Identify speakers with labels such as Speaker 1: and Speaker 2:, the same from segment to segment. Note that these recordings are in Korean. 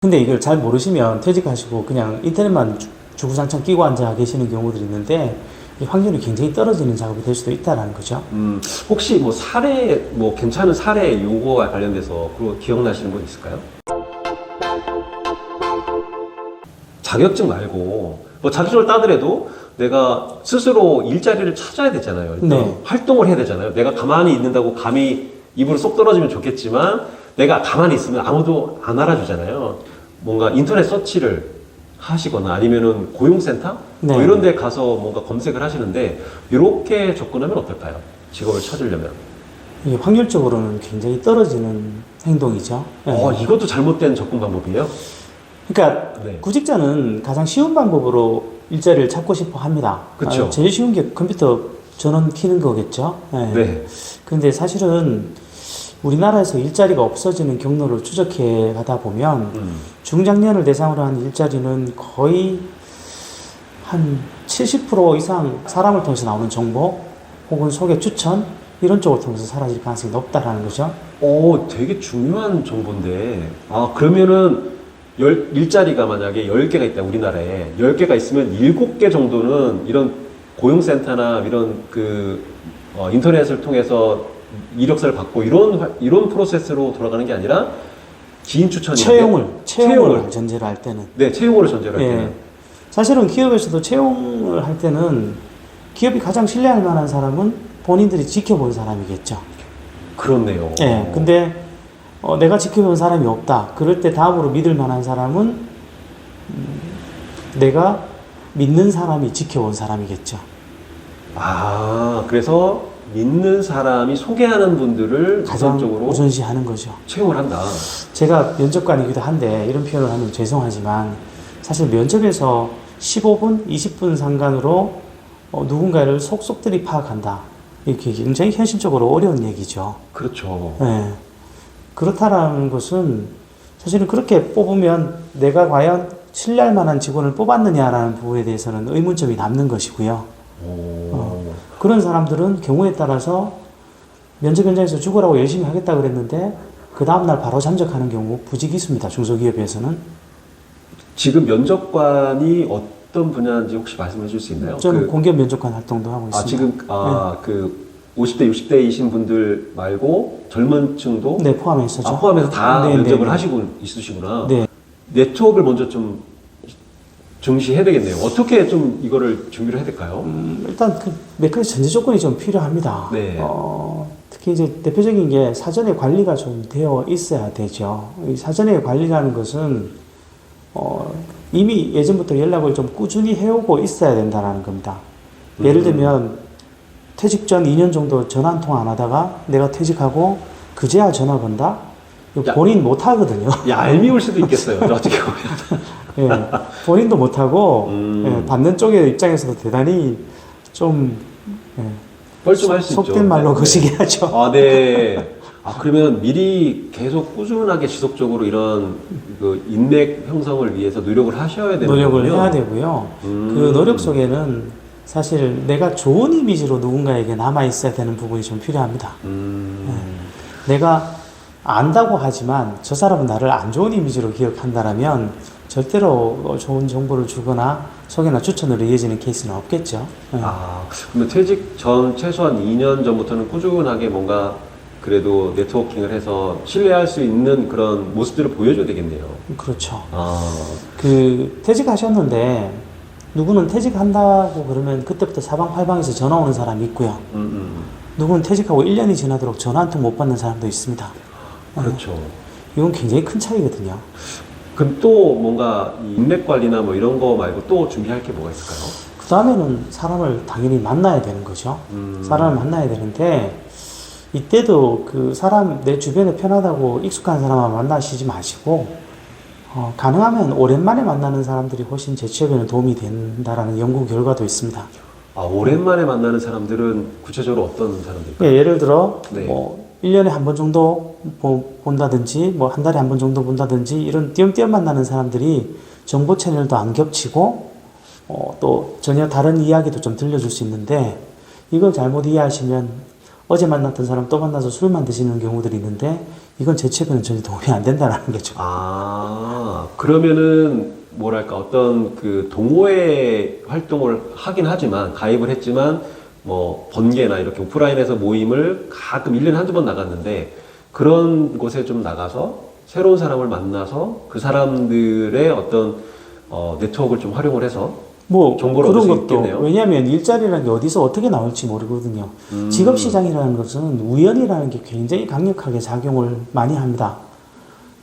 Speaker 1: 근데 이걸 잘 모르시면 퇴직하시고 그냥 인터넷만 주구장창 끼고 앉아 계시는 경우들이 있는데 이 확률이 굉장히 떨어지는 작업이 될 수도 있다라는 거죠.
Speaker 2: 혹시 뭐 사례, 뭐 괜찮은 사례 요거와 관련돼서 그거 기억나시는 분 있을까요? 자격증 말고 뭐 자격증을 따더라도 내가 스스로 일자리를 찾아야 되잖아요. 일단
Speaker 1: 네.
Speaker 2: 활동을 해야 되잖아요. 내가 가만히 있는다고 감이 입으로 쏙 떨어지면 좋겠지만 내가 가만히 있으면 아무도 안 알아주잖아요. 뭔가 인터넷 서치를 하시거나 아니면은 고용센터?
Speaker 1: 네.
Speaker 2: 뭐 이런 데 가서 뭔가 검색을 하시는데 이렇게 접근하면 어떨까요? 직업을 찾으려면.
Speaker 1: 이게 확률적으로는 굉장히 떨어지는 행동이죠. 네.
Speaker 2: 이것도 잘못된 접근 방법이에요?
Speaker 1: 그러니까
Speaker 2: 네.
Speaker 1: 구직자는 가장 쉬운 방법으로 일자리를 찾고 싶어 합니다.
Speaker 2: 그쵸.
Speaker 1: 제일 쉬운 게 컴퓨터 전원 키는 거겠죠. 네.
Speaker 2: 네.
Speaker 1: 그런데 사실은 우리나라에서 일자리가 없어지는 경로를 추적해 가다 보면 중장년을 대상으로 한 일자리는 거의 한 70% 이상 사람을 통해서 나오는 정보 혹은 소개 추천 이런 쪽을 통해서 사라질 가능성이 높다라는 거죠.
Speaker 2: 되게 중요한 정보인데. 그러면은 일자리가 만약에 10개가 있다, 우리나라에. 10개가 있으면 7개 정도는 이런 고용센터나 이런 인터넷을 통해서 이력서를 받고 이런 프로세스로 돌아가는 게 아니라 기인 추천이
Speaker 1: 채용을 전제로 할 때는.
Speaker 2: 네, 채용을 전제로 할 때는.
Speaker 1: 사실은 기업에서도 채용을 할 때는 기업이 가장 신뢰할 만한 사람은 본인들이 지켜본 사람이겠죠.
Speaker 2: 그렇네요.
Speaker 1: 예. 근데 내가 지켜본 사람이 없다. 그럴 때 다음으로 믿을 만한 사람은 내가 믿는 사람이 지켜본 사람이겠죠.
Speaker 2: 그래서 믿는 사람이 소개하는 분들을
Speaker 1: 가장
Speaker 2: 우선적으로
Speaker 1: 우선시하는 거죠.
Speaker 2: 채용을 한다.
Speaker 1: 제가 면접관이기도 한데 이런 표현을 하면 죄송하지만 사실 면접에서 15분, 20분 상간으로 누군가를 속속들이 파악한다. 이렇게 굉장히 현실적으로 어려운 얘기죠.
Speaker 2: 그렇죠.
Speaker 1: 네. 그렇다라는 것은 사실은 그렇게 뽑으면 내가 과연 신뢰할 만한 직원을 뽑았느냐라는 부분에 대해서는 의문점이 남는 것이고요. 그런 사람들은 경우에 따라서 면접 현장에서 죽으라고 열심히 하겠다 그랬는데 그 다음날 바로 잠적하는 경우 부지기수입니다. 중소기업에서는.
Speaker 2: 지금 면접관이 어떤 분야인지 혹시 말씀해 줄 수 있나요?
Speaker 1: 저는 공기업 면접관 활동도 하고 있습니다.
Speaker 2: 지금 그 50대, 60대이신 분들 말고 젊은 층도
Speaker 1: 네, 포함해서죠.
Speaker 2: 포함해서 다
Speaker 1: 네,
Speaker 2: 면접을
Speaker 1: 네.
Speaker 2: 하시고 있으시구나.
Speaker 1: 네.
Speaker 2: 네트워크를 먼저 좀 중시해야 되겠네요. 어떻게 좀 이거를 준비를 해야 될까요?
Speaker 1: 일단 몇 가지 전제 조건이 좀 필요합니다.
Speaker 2: 네.
Speaker 1: 특히 이제 대표적인 게 사전에 관리가 좀 되어 있어야 되죠. 이 사전에 관리라는 것은 이미 예전부터 연락을 좀 꾸준히 해오고 있어야 된다는 겁니다. 예를 들면 퇴직 전 2년 정도 전화 한 통 안 하다가 내가 퇴직하고 그제야 전화 건다? 이거 본인 못 하거든요.
Speaker 2: 얄미울 수도 있겠어요. 어떻게 보면.
Speaker 1: 예, 본인도 못하고 예, 받는 쪽의 입장에서도 대단히 좀
Speaker 2: 뻘쭘할 수 있죠.
Speaker 1: 속된 말로
Speaker 2: 네.
Speaker 1: 거시기 하죠.
Speaker 2: 네. 그러면 미리 계속 꾸준하게 지속적으로 이런 인맥 형성을 위해서 노력을 하셔야 되는
Speaker 1: 노력을
Speaker 2: 거군요.
Speaker 1: 해야 되고요. 그 노력 속에는 사실 내가 좋은 이미지로 누군가에게 남아 있어야 되는 부분이 좀 필요합니다. 내가 안다고 하지만 저 사람은 나를 안 좋은 이미지로 기억한다라면 절대로 좋은 정보를 주거나 소개나 추천으로 이어지는 케이스는 없겠죠.
Speaker 2: 그러면 퇴직 전 최소한 2년 전부터는 꾸준하게 뭔가 그래도 네트워킹을 해서 신뢰할 수 있는 그런 모습들을 보여줘야 되겠네요.
Speaker 1: 그렇죠. 퇴직하셨는데 누구는 퇴직한다고 그러면 그때부터 사방팔방에서 전화 오는 사람이 있고요. 누구는 퇴직하고 1년이 지나도록 전화 한 통 못 받는 사람도 있습니다.
Speaker 2: 그렇죠.
Speaker 1: 이건 굉장히 큰 차이거든요.
Speaker 2: 그럼 또 뭔가 인맥 관리나 뭐 이런 거 말고 또 준비할 게 뭐가 있을까요?
Speaker 1: 그 다음에는 사람을 당연히 만나야 되는 거죠. 사람을 만나야 되는데 이때도 그 사람 내 주변에 편하다고 익숙한 사람만 만나시지 마시고 가능하면 오랜만에 만나는 사람들이 훨씬 재취업에는 도움이 된다라는 연구 결과도 있습니다.
Speaker 2: 오랜만에 만나는 사람들은 구체적으로 어떤 사람들일까요?
Speaker 1: 예를 들어
Speaker 2: 네.
Speaker 1: 1년에 한 번 정도 본다든지 한 달에 한 번 정도 본다든지 이런 띄엄띄엄 만나는 사람들이 정보 채널도 안 겹치고 또 전혀 다른 이야기도 좀 들려줄 수 있는데 이걸 잘못 이해하시면 어제 만났던 사람 또 만나서 술만 드시는 경우들이 있는데 이건 제 취업에는 전혀 도움이 안 된다는 거죠.
Speaker 2: 아, 그러면은 뭐랄까 어떤 그 동호회 활동을 하긴 하지만 가입을 했지만 뭐 번개나 이렇게 오프라인에서 모임을 가끔 1년에 한두 번 나갔는데 그런 곳에 좀 나가서 새로운 사람을 만나서 그 사람들의 어떤 네트워크를 좀 활용을 해서
Speaker 1: 뭐
Speaker 2: 정보를
Speaker 1: 그런
Speaker 2: 얻을 수
Speaker 1: 것도
Speaker 2: 있겠네요.
Speaker 1: 왜냐하면 일자리라는 게 어디서 어떻게 나올지 모르거든요. 직업 시장이라는 것은 우연이라는 게 굉장히 강력하게 작용을 많이 합니다.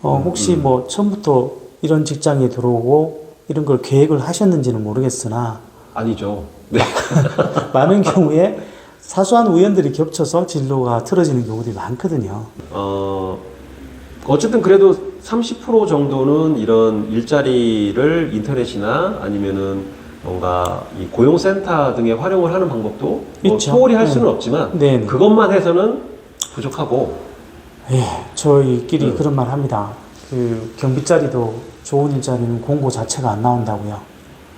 Speaker 1: 혹시 뭐 처음부터 이런 직장에 들어오고 이런 걸 계획을 하셨는지는 모르겠으나
Speaker 2: 아니죠. 네.
Speaker 1: 많은 경우에 사소한 우연들이 겹쳐서 진로가 틀어지는 경우들이 많거든요.
Speaker 2: 어쨌든 그래도 30% 정도는 이런 일자리를 인터넷이나 아니면은 뭔가 이 고용센터 등에 활용을 하는 방법도 뭐
Speaker 1: 있죠.
Speaker 2: 소홀히 할 수는 없지만
Speaker 1: 네.
Speaker 2: 그것만 해서는 부족하고.
Speaker 1: 예, 저희끼리
Speaker 2: 네.
Speaker 1: 그런 말 합니다. 그 경비자리도 좋은 일자리는 공고 자체가 안 나온다고요.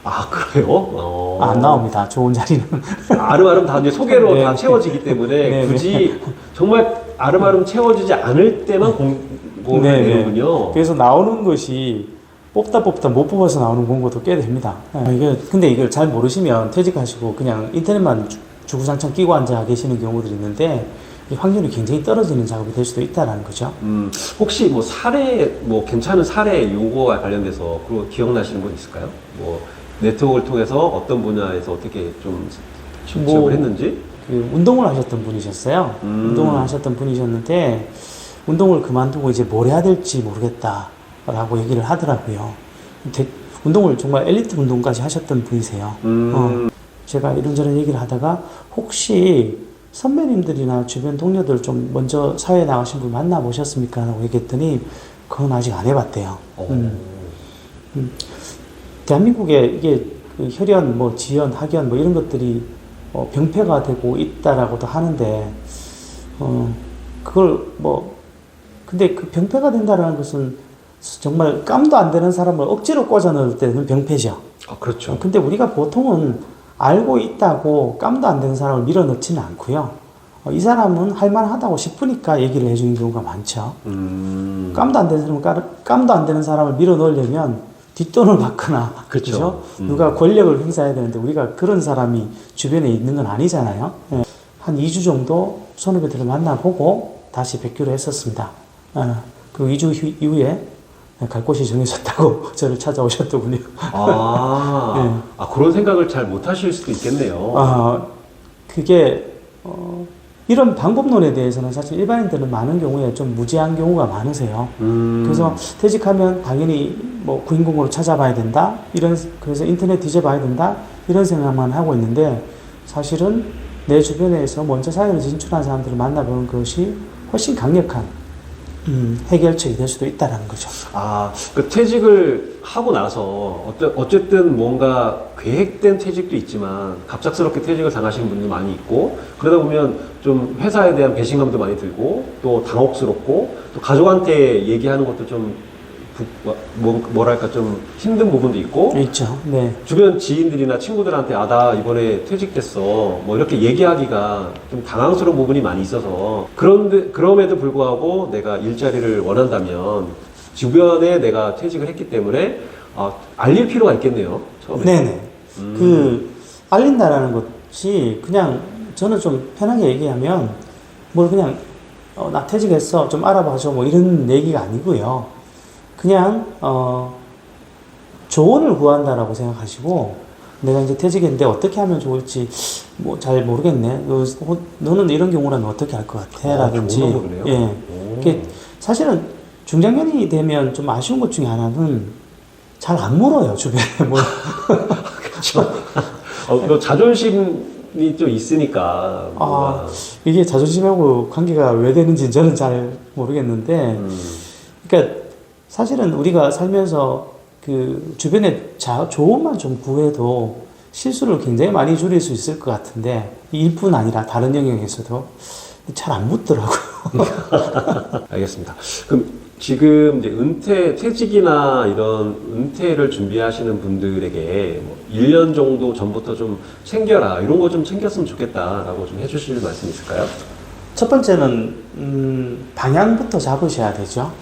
Speaker 2: 아, 그래요?
Speaker 1: 안 나옵니다. 좋은 자리는.
Speaker 2: 아름아름 다 이제 소개로
Speaker 1: 네.
Speaker 2: 다 채워지기 때문에
Speaker 1: 네,
Speaker 2: 굳이 정말 아름아름 채워지지 않을 때만 공고를
Speaker 1: 네, 네.
Speaker 2: 내는군요.
Speaker 1: 그래서 나오는 것이 뽑다 못 뽑아서 나오는 공고도 꽤 됩니다. 근데 이걸 잘 모르시면 퇴직하시고 그냥 인터넷만 주구장창 끼고 앉아 계시는 경우들이 있는데 이 확률이 굉장히 떨어지는 작업이 될 수도 있다라는 거죠.
Speaker 2: 혹시 뭐 사례, 뭐 괜찮은 사례 요거와 관련돼서 그리고 기억나시는 분 있을까요? 뭐 네트워크를 통해서 어떤 분야에서 어떻게 좀 취업을 했는지?
Speaker 1: 그 운동을 하셨던 분이셨어요. 운동을 하셨던 분이셨는데 운동을 그만두고 이제 뭘 해야 될지 모르겠다라고 얘기를 하더라고요. 운동을 정말 엘리트 운동까지 하셨던 분이세요. 제가 이런저런 얘기를 하다가 혹시 선배님들이나 주변 동료들 좀 먼저 사회에 나가신 분 만나보셨습니까? 라고 얘기했더니 그건 아직 안 해봤대요. 대한민국에 이게 그 혈연, 뭐 지연, 학연 뭐 이런 것들이 병폐가 되고 있다라고도 하는데 그걸 뭐 근데 그 병폐가 된다라는 것은 정말 깜도 안 되는 사람을 억지로 꽂아 넣을 때는 병폐죠.
Speaker 2: 아, 그렇죠.
Speaker 1: 근데 우리가 보통은 알고 있다고 깜도 안 되는 사람을 밀어넣지는 않고요. 이 사람은 할만하다고 싶으니까 얘기를 해주는 경우가 많죠. 깜도 안 되는 사람은 깜도 안 되는 사람을 밀어넣으려면 뒷돈을 받거나
Speaker 2: 그렇죠.
Speaker 1: 그죠? 누가 권력을 행사해야 되는데 우리가 그런 사람이 주변에 있는 건 아니잖아요. 예. 한 2주 정도 선후배들을 만나보고 다시 뵙기로 했었습니다. 그 2주 이후에 갈 곳이 정해졌다고 저를 찾아오셨더군요.
Speaker 2: 그런 생각을 잘 못 하실 수도 있겠네요.
Speaker 1: 그게, 이런 방법론에 대해서는 사실 일반인들은 많은 경우에 좀 무지한 경우가 많으세요. 그래서 퇴직하면 당연히 뭐 구인공고를 찾아봐야 된다. 그래서 인터넷 뒤져봐야 된다. 이런 생각만 하고 있는데 사실은 내 주변에서 먼저 사회를 진출한 사람들을 만나보는 것이 훨씬 강력한 해결책이 될 수도 있다는 거죠.
Speaker 2: 그 퇴직을 하고 나서 어쨌든 뭔가 계획된 퇴직도 있지만 갑작스럽게 퇴직을 당하시는 분도 많이 있고 그러다 보면 좀 회사에 대한 배신감도 많이 들고 또 당혹스럽고 또 가족한테 얘기하는 것도 좀 뭐랄까 좀 힘든 부분도 있고
Speaker 1: 있죠. 네.
Speaker 2: 주변 지인들이나 친구들한테 나 이번에 퇴직됐어 뭐 이렇게 얘기하기가 좀 당황스러운 부분이 많이 있어서 그럼에도 불구하고 내가 일자리를 원한다면 주변에 내가 퇴직을 했기 때문에 알릴 필요가 있겠네요. 처음에.
Speaker 1: 네네. 그 알린다라는 것이 그냥 저는 좀 편하게 얘기하면 뭘 그냥 나 퇴직했어 좀 알아봐줘 뭐 이런 얘기가 아니고요. 그냥 조언을 구한다라고 생각하시고 내가 이제 퇴직했는데 어떻게 하면 좋을지 뭐 잘 모르겠네. 너는 이런 경우라면 어떻게 할 것 같아? 라든지.
Speaker 2: 좋은 방법이네요.
Speaker 1: 예. 이게 사실은 중장년이 되면 좀 아쉬운 것 중에 하나는 잘 안 물어요 주변에 뭘.
Speaker 2: 그렇죠. 너 자존심이 좀 있으니까.
Speaker 1: 이게 자존심하고 관계가 왜 되는지 저는 잘 모르겠는데, 그러니까 사실은 우리가 살면서 그 주변에 조언만 좀 구해도 실수를 굉장히 많이 줄일 수 있을 것 같은데 일뿐 아니라 다른 영역에서도 잘 안 묻더라고요.
Speaker 2: 알겠습니다. 그럼 지금 이제 퇴직이나 이런 은퇴를 준비하시는 분들에게 뭐 1년 정도 전부터 좀 챙겨라, 이런 거 좀 챙겼으면 좋겠다라고 좀 해주실 말씀 있을까요?
Speaker 1: 첫 번째는 방향부터 잡으셔야 되죠.